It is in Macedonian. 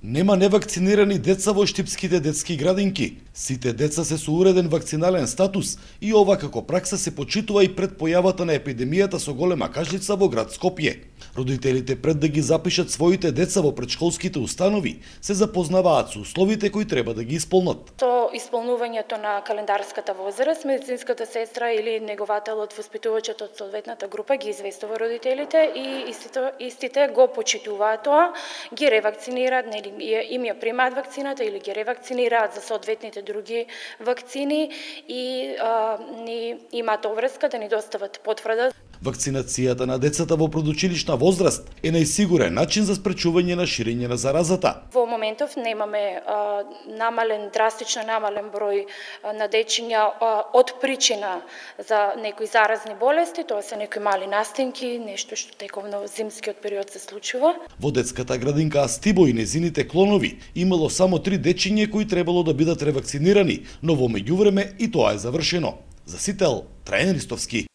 Нема невакцинирани деца во штипските детски градинки. Сите деца се со уреден вакцинален статус и ова како пракса се почитува и пред појавата на епидемијата со голема кажлица во град Скопје. Родителите пред да ги запишат своите деца во предшколските установи се запознаваат со условите кои треба да ги исполнат. Со исполнувањето на календарската возраст, медицинската сестра или негователот, воспитувачот од соодветната група ги известува родителите и истите го почитуваат тоа, ги ревакцинираат, им ја примаат вакцината или ги ревакцинираат за соодветните други вакцини и имаат обврска да ни достават потврда. Вакцинацијата на децата во предучилишна возраст е најсигурен начин за спречување на ширење на заразата. Во моментов немаме драстично намален број на дечиња од причина за некои заразни болести, тоа се некои мали настинки, нешто што тековно во зимскиот период се случува. Во детската градинка Астибо и незините клонови имало само 3 дечиња кои требало да бидат ревакцинирани, но во меѓувреме и тоа е завршено. За Сител, Трајан Ристовски.